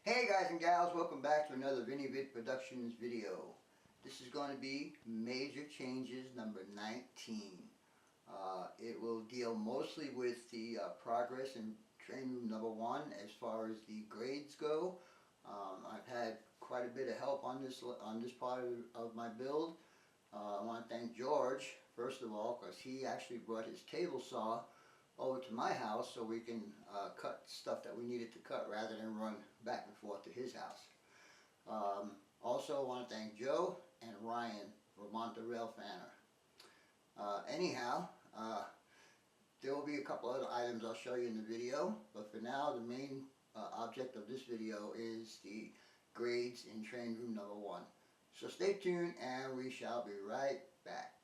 Hey guys and gals, welcome back to another VinnyVid Productions video. This is going to be Major Changes number 19. It will deal mostly with the progress in train room number 1 as far as the grades go. I've had quite a bit of help on this part of my build. I want to thank George first of all, because he actually brought his table saw over to my house so we can cut stuff that we needed to cut rather than run back and forth to his house. Also I want to thank Joe and Ryan for Montreal Fanner. Anyhow, there will be a couple other items I'll show you in the video, but for now the main object of this video is the grades in train room number 1. So stay tuned and we shall be right back.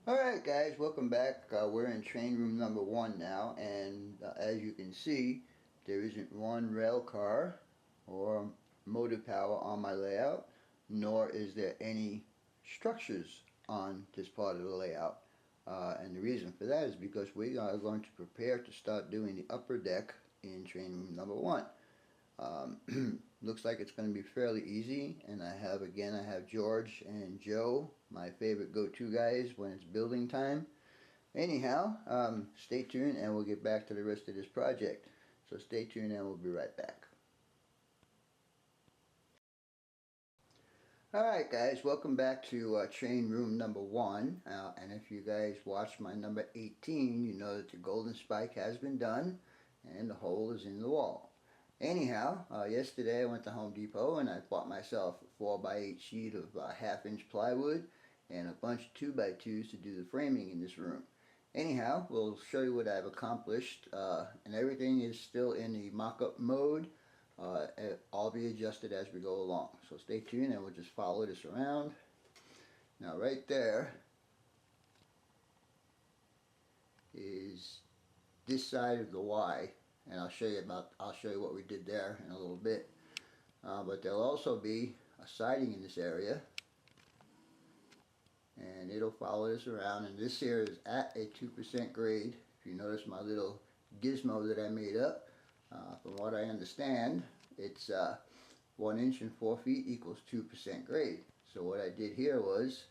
Alright guys, welcome back. We're in train room number 1 now, and as you can see, there isn't one rail car or motive power on my layout, nor is there any structures on this part of the layout. And the reason for that is because we are going to prepare to start doing the upper deck in train room number 1. Looks like it's going to be fairly easy, and I have George and Joe, my favorite go-to guys when it's building time. Anyhow, stay tuned and we'll get back to the rest of this project. So stay tuned and we'll be right back. Alright guys, welcome back to train room number 1. And if you guys watched my number 18, you know that the golden spike has been done and the hole is in the wall. Anyhow, yesterday I went to Home Depot and I bought myself a 4x8 sheet of 1/2 inch plywood and a bunch of 2x2s to do the framing in this room. Anyhow, we'll show you what I've accomplished, and everything is still in the mock-up mode. All be adjusted as we go along. So stay tuned and we'll just follow this around. Now right there is this side of the Y. And I'll show you what we did there in a little bit. But there'll also be a siding in this area, and it'll follow this around. And this here is at a 2% grade. If you notice my little gizmo that I made up, from what I understand, it's 1 inch and 4 feet equals 2% grade. So what I did here was,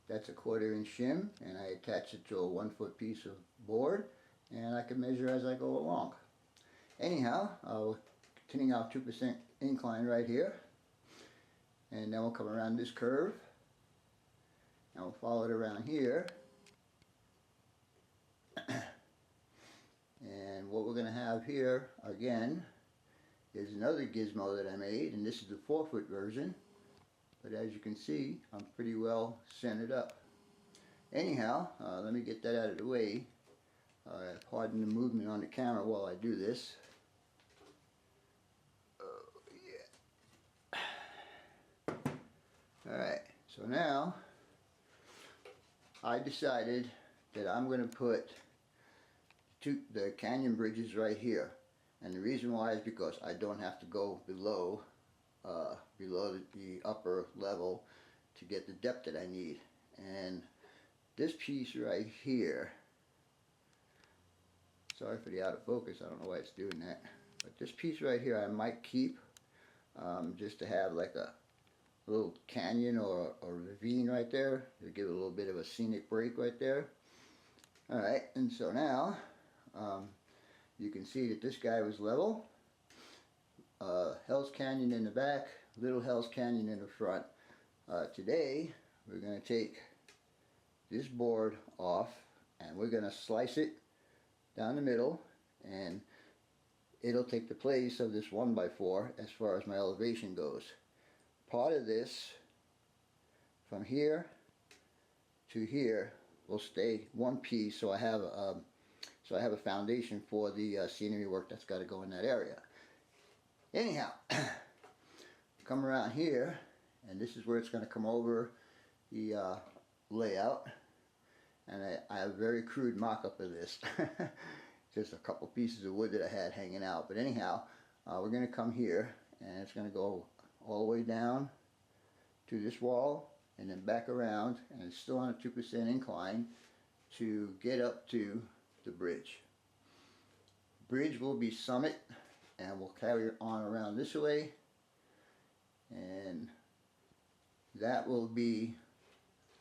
that's a 1/4 inch shim, and I attached it to a 1-foot piece of board, and I can measure as I go along. Anyhow, we're continuing our 2% incline right here, and then we'll come around this curve and we'll follow it around here. And what we're going to have here again is another gizmo that I made, and this is the 4-foot version, but as you can see I'm pretty well centered up. Anyhow, let me get that out of the way. Pardon the movement on the camera while I do this. Oh yeah. Alright, so now I decided that I'm going to put the canyon bridges right here, and the reason why is because I don't have to go below the upper level to get the depth that I need. And this piece right here, sorry for the out of focus, I don't know why it's doing that, but this piece right here I might keep, just to have like a little canyon or a ravine right there to give it a little bit of a scenic break right there. Alright, and so now you can see that this guy was level. Hell's Canyon in the back, Little Hell's Canyon in the front. Today we're going to take this board off and we're going to slice it down the middle, and it'll take the place of this 1x4 as far as my elevation goes. Part of this from here to here will stay one piece, so I have a foundation for the scenery work that's got to go in that area. Anyhow, come around here, and this is where it's going to come over the layout. And I have a very crude mock-up of this. Just a couple pieces of wood that I had hanging out. But anyhow, we're going to come here and it's going to go all the way down to this wall and then back around, and it's still on a 2% incline to get up to the bridge. Bridge will be summit, and we'll carry it on around this way, and that will be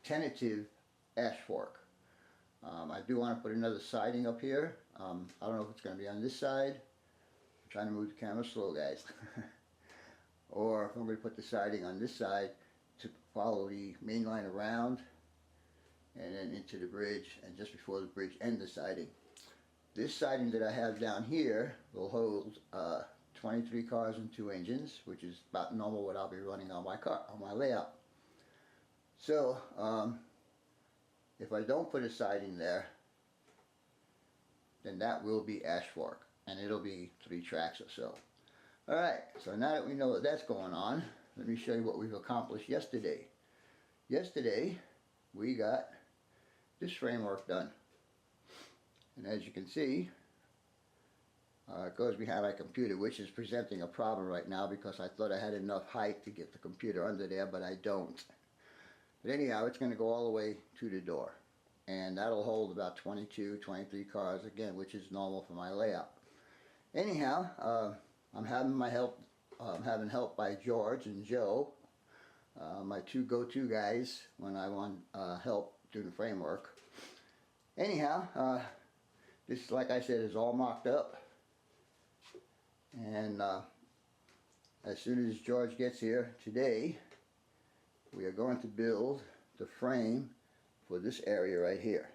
tentative ash fork. I do want to put another siding up here. I don't know if it's going to be on this side. I'm trying to move the camera slow, guys. Or if I'm going to put the siding on this side to follow the main line around and then into the bridge, and just before the bridge and the siding. This siding that I have down here will hold 23 cars and 2 engines, which is about normal what I'll be running on my car, on my layout. So if I don't put a siding there, then that will be ash fork, and it'll be 3 tracks or so. Alright, so now that we know that that's going on, let me show you what we've accomplished yesterday. Yesterday, we got this framework done. And as you can see, it goes behind my computer, which is presenting a problem right now because I thought I had enough height to get the computer under there, but I don't. But anyhow, it's going to go all the way to the door. And that'll hold about 22, 23 cars, again, which is normal for my layout. Anyhow, I'm having having help by George and Joe, my 2 go-to guys when I want help doing the framework. Anyhow, this, like I said, is all mocked up. And as soon as George gets here today, we are going to build the frame for this area right here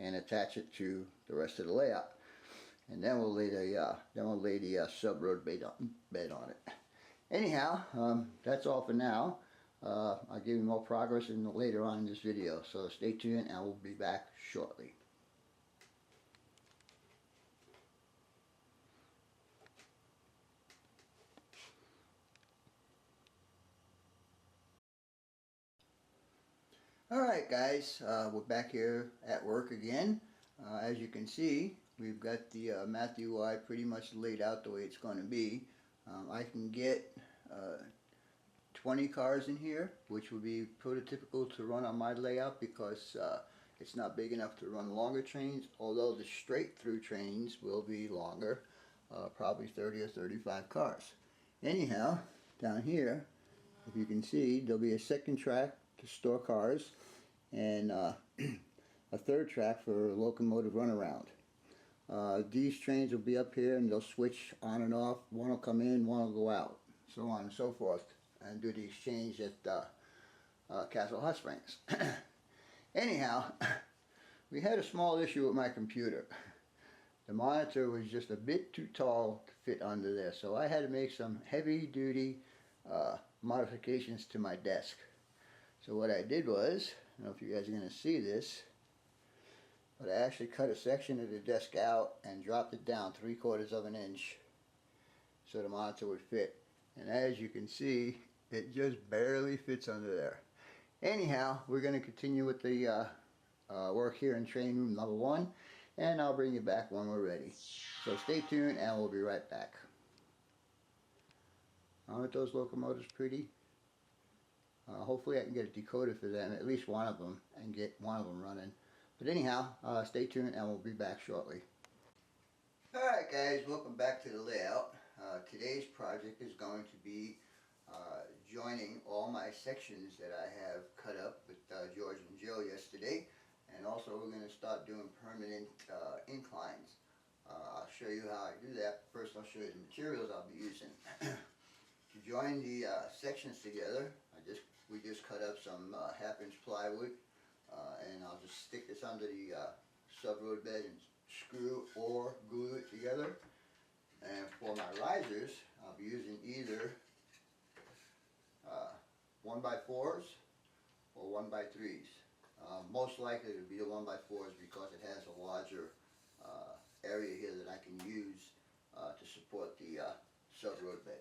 and attach it to the rest of the layout. And then we'll lay the sub-road bed on it. Anyhow, that's all for now. I'll give you more progress later on in this video, so stay tuned and we'll be back shortly. Alright guys, we're back here at work again. As you can see, we've got the Matthew Y pretty much laid out the way it's going to be. I can get 20 cars in here, which would be prototypical to run on my layout because it's not big enough to run longer trains, although the straight through trains will be longer, probably 30 or 35 cars. Anyhow, down here, if you can see, there'll be a second track to store cars and a third track for locomotive runaround. These trains will be up here and they'll switch on and off. One will come in, one will go out, so on and so forth, and do the exchange at Castle Hot Springs. Anyhow, we had a small issue with my computer. The monitor was just a bit too tall to fit under there, so I had to make some heavy duty modifications to my desk. So what I did was, I don't know if you guys are going to see this, but I actually cut a section of the desk out and dropped it down 3/4 of an inch so the monitor would fit. And as you can see, it just barely fits under there. Anyhow, we're going to continue with the work here in train room number 1, and I'll bring you back when we're ready. So stay tuned and we'll be right back. Aren't those locomotives pretty? Hopefully I can get a decoder for them, at least one of them, and get one of them running. But anyhow, stay tuned and we'll be back shortly. Alright guys, welcome back to the layout. Today's project is going to be joining all my sections that I have cut up with George and Joe yesterday. And also we're going to start doing permanent inclines. I'll show you how I do that. First I'll show you the materials I'll be using. To join the sections together, we just cut up some 1/2 inch plywood, and I'll just stick this under the sub-road bed and screw or glue it together. And for my risers, I'll be using either 1x4s or 1x3s. Most likely it will be the 1x4s because it has a larger area here that I can use to support the sub-road bed.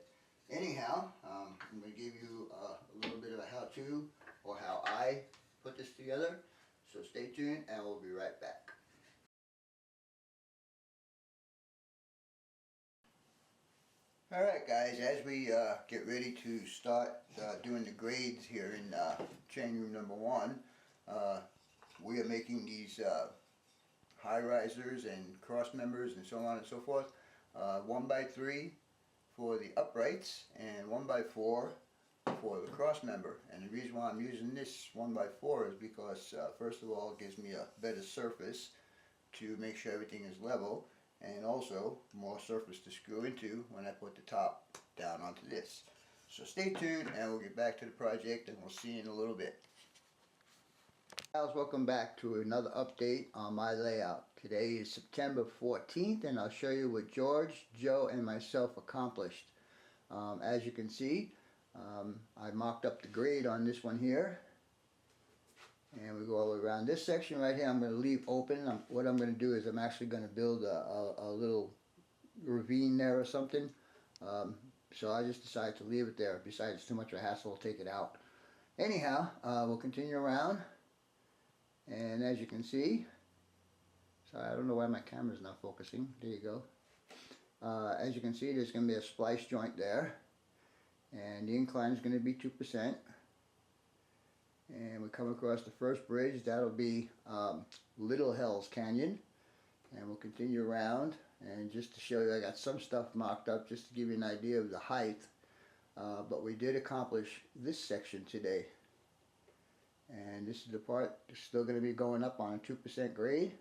Anyhow, I'm going to give you a little bit of a how-to, or how I put this together. So stay tuned and we'll be right back. Alright guys, as we get ready to start doing the grades here in training room number 1, we are making these high risers and cross members and so on and so forth. 1x3 for the uprights and 1x4 for the cross member. And the reason why I'm using this 1x4 is because first of all it gives me a better surface to make sure everything is level, and also more surface to screw into when I put the top down onto this. So stay tuned and we'll get back to the project and we'll see you in a little bit. Guys, welcome back to another update on my layout. Today is September 14th and I'll show you what George, Joe and myself accomplished. As you can see, I mocked up the grade on this one here. And we go all the way around. This section right here I'm going to leave open. What I'm going to do is I'm actually going to build a little ravine there or something. So I just decided to leave it there. Besides, it's too much of a hassle to take it out. Anyhow, we'll continue around. And as you can see, sorry, I don't know why my camera's not focusing. There you go. As you can see, there's going to be a splice joint there. And the incline is going to be 2%. And we come across the first bridge. That'll be Little Hells Canyon, and we'll continue around. And just to show you, I got some stuff mocked up just to give you an idea of the height, but we did accomplish this section today, and this is the part that's still going to be going up on a 2% grade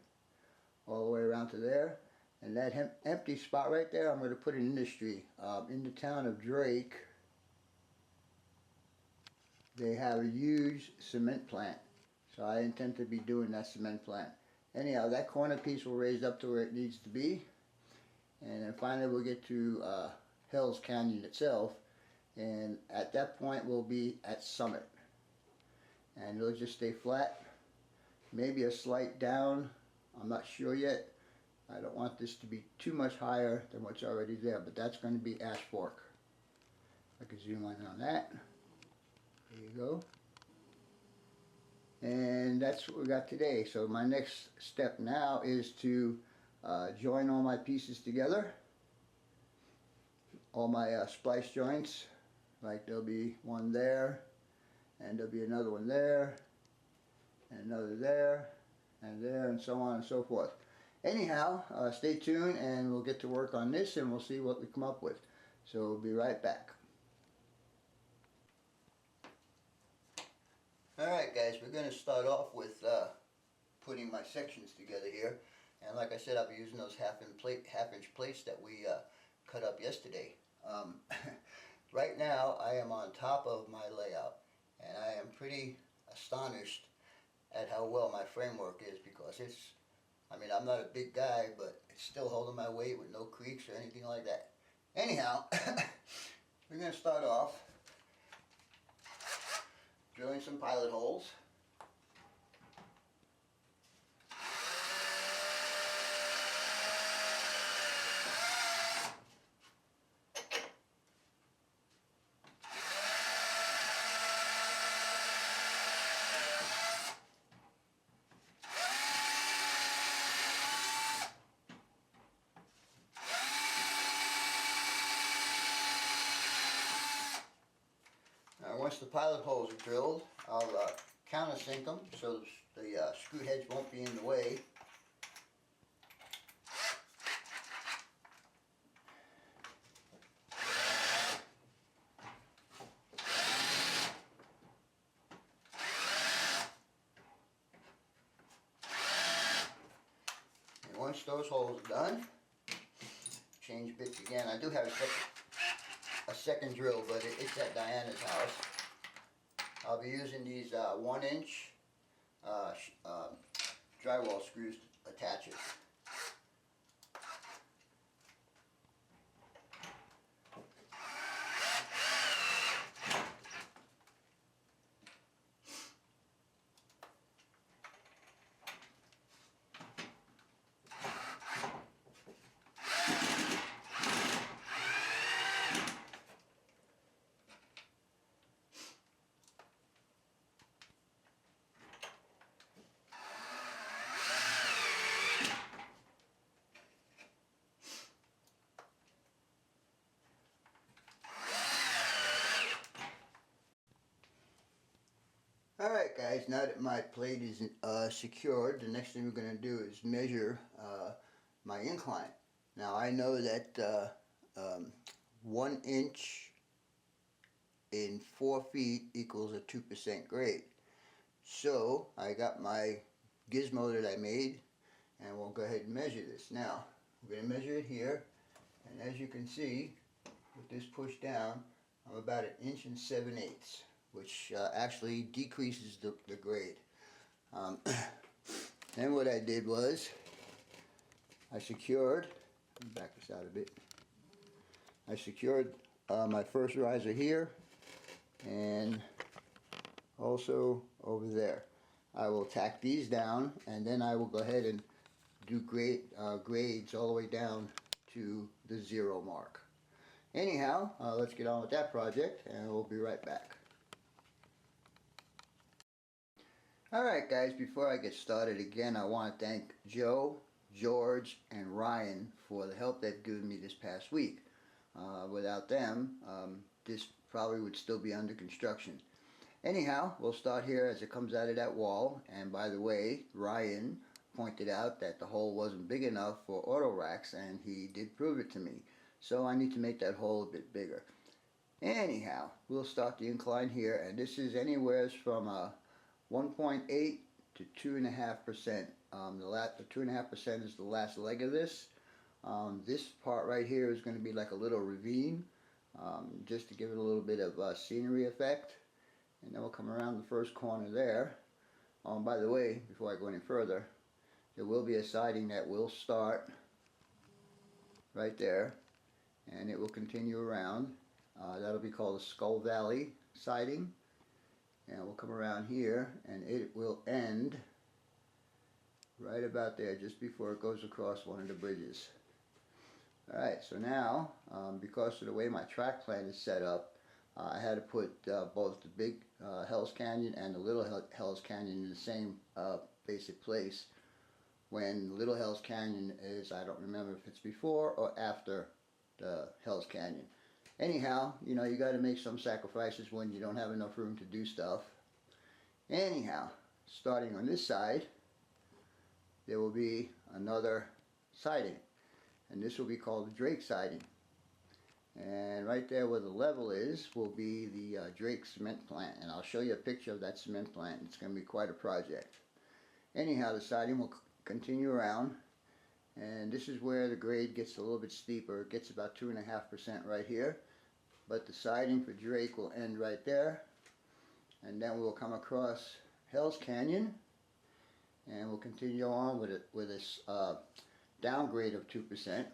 all the way around to there. And that empty spot right there, I'm going to put an industry. In the town of Drake, they have a huge cement plant, so I intend to be doing that cement plant. Anyhow, that corner piece will raise up to where it needs to be, and then finally we'll get to Hell's Canyon itself, and at that point we'll be at summit, and it'll just stay flat, maybe a slight down, I'm not sure yet. I don't want this to be too much higher than what's already there, but that's going to be Ash Fork. I can zoom in on that. There you go. And that's what we got today. So my next step now is to join all my pieces together. All my splice joints. Like there'll be one there, and there'll be another one there, and another there, and so on and so forth. Anyhow, stay tuned and we'll get to work on this and we'll see what we come up with. So we'll be right back. Alright guys, we're going to start off with putting my sections together here. And like I said, I'll be using those half-inch plates that we cut up yesterday. Right now, I am on top of my layout. And I am pretty astonished at how well my framework is, because it's, I mean, I'm not a big guy, but it's still holding my weight with no creaks or anything like that. Anyhow, we're going to start off drilling some pilot holes. Once the pilot holes are drilled, I'll countersink them so the screw heads won't be in the way. And once those holes are done, change bits again. I do have a second drill, but it's at Diana's house. I'll be using these 1-inch drywall screws to attach it. now that my plate is secured, the next thing we're going to do is measure my incline. Now I know that 1 inch in 4 feet equals a 2% grade. So I got my gizmo that I made, and we'll go ahead and measure this. Now we're going to measure it here, and as you can see, with this push down, I'm about 1 7/8 inches, which actually decreases the grade. Then what I did was I secured, let me back this out a bit, I secured my first riser here and also over there. I will tack these down, and then I will go ahead and do grades all the way down to the 0 mark. Anyhow, let's get on with that project, and we'll be right back. Alright guys, before I get started again, I want to thank Joe, George, and Ryan for the help they've given me this past week. Without them, this probably would still be under construction. Anyhow, we'll start here as it comes out of that wall, and by the way, Ryan pointed out that the hole wasn't big enough for auto racks, and he did prove it to me. So I need to make that hole a bit bigger. Anyhow, we'll start the incline here, and this is anywhere from 1.8 to 2.5%. The 2.5% is the last leg of this. This part right here is going to be like a little ravine, just to give it a little bit of scenery effect. And then we'll come around the first corner there. By the way, before I go any further, there will be a siding that will start right there, and it will continue around. That'll be called a Skull Valley siding. And we'll come around here, and it will end right about there, just before it goes across one of the bridges. Alright, so now, because of the way my track plan is set up, I had to put both the big Hell's Canyon and the little Hell's Canyon in the same basic place. When Little Hell's Canyon is, I don't remember if it's before or after the Hell's Canyon. Anyhow, you know, you got to make some sacrifices when you don't have enough room to do stuff. Anyhow, starting on this side, there will be another siding, and this will be called the Drake siding. And right there where the level is will be the Drake cement plant, and I'll show you a picture of that cement plant. It's going to be quite a project. Anyhow, the siding will continue around, and this is where the grade gets a little bit steeper. It gets about 2.5% right here, but the siding for Drake will end right there, and then we'll come across Hell's Canyon, and we'll continue on with this downgrade of 2%,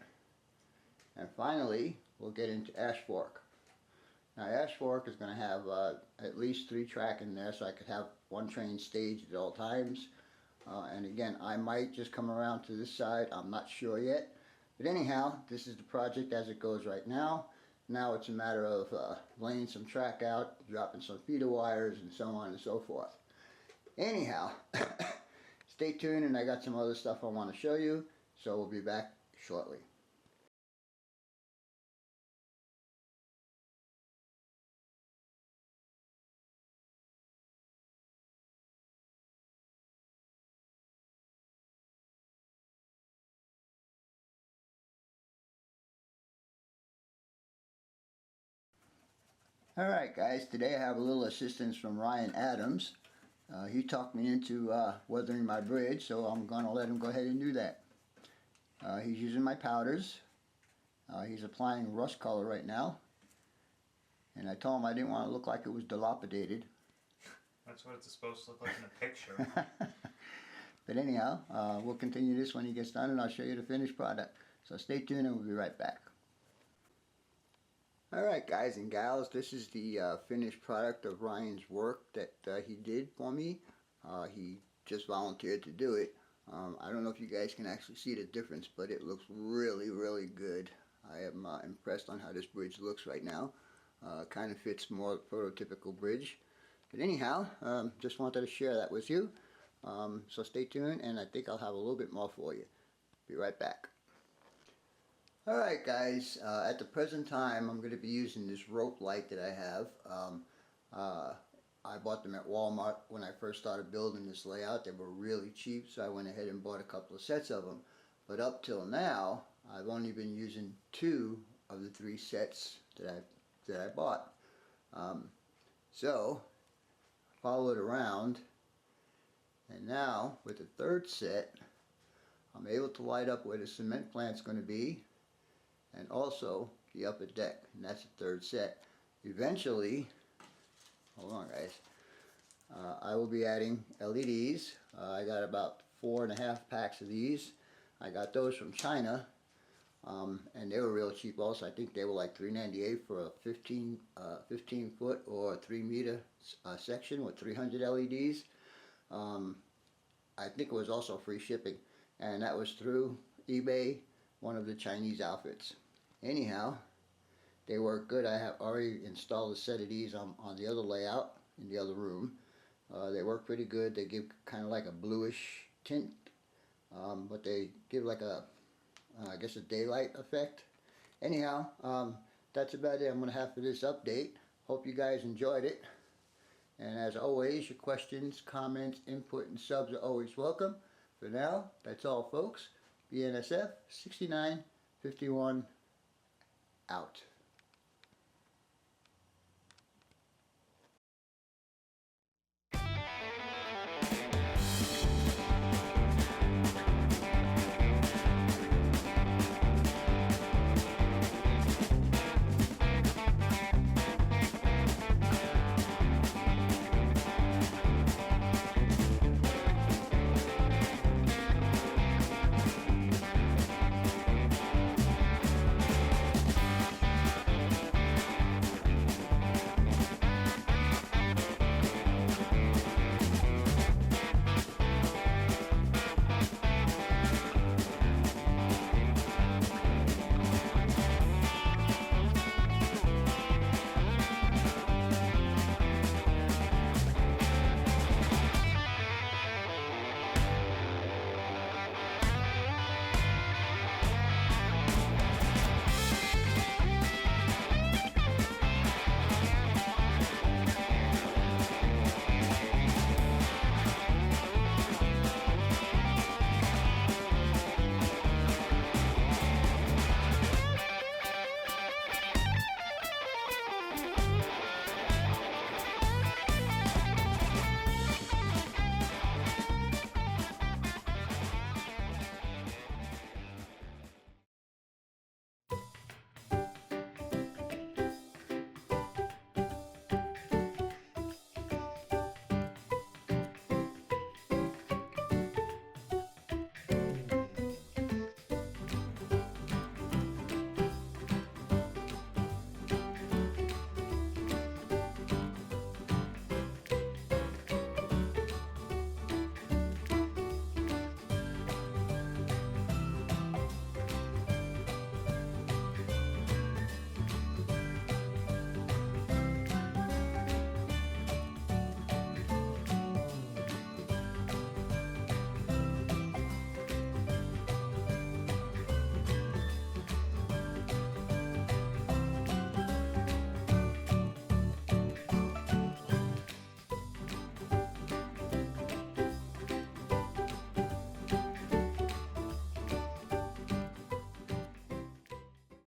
and finally we'll get into Ash Fork. Now Ash Fork is going to have at least 3 track in there, so I could have one train staged at all times. And again, I might just come around to this side, I'm not sure yet. But anyhow, this is the project as it goes right now. Now it's a matter of laying some track out, dropping some feeder wires, and so on and so forth. Anyhow, stay tuned, and I got some other stuff I want to show you, so we'll be back shortly. Alright guys, today I have a little assistance from Ryan Adams. He talked me into weathering my bridge, so I'm going to let him go ahead and do that. He's using my powders. He's applying rust color right now. And I told him I didn't want it to look like it was dilapidated. That's what it's supposed to look like in a picture. But anyhow, we'll continue this when he gets done, and I'll show you the finished product. So stay tuned and we'll be right back. Alright guys and gals, this is the finished product of Ryan's work that he did for me. He just volunteered to do it. I don't know if you guys can actually see the difference, but it looks really, really good. I am impressed on how this bridge looks right now. Kind of fits more prototypical bridge. But anyhow, just wanted to share that with you. So stay tuned, and I think I'll have a little bit more for you. Be right back. Alright guys, at the present time I'm going to be using this rope light that I have. I bought them at Walmart when I first started building this layout. They were really cheap, so I went ahead and bought a couple of sets of them. But up till now, I've only been using 2 of the 3 sets that I bought. So follow it around, and now with the 3rd set, I'm able to light up where the cement plant's going to be, and also the upper deck, and that's the 3rd set. Eventually, hold on guys, I will be adding LEDs. I got about 4.5 packs of these. I got those from China, and they were real cheap also. I think they were like $3.98 for a 15 foot or 3 meter section with 300 LEDs. I think it was also free shipping, and that was through eBay, one of the Chinese outfits. Anyhow, they work good. I have already installed a set of these on the other layout in the other room. They work pretty good. They give kind of like a bluish tint, but they give like a, I guess, a daylight effect. Anyhow, that's about it I'm going to have for this update. Hope you guys enjoyed it. And as always, your questions, comments, input, and subs are always welcome. For now, that's all folks. BNSF 6951 out.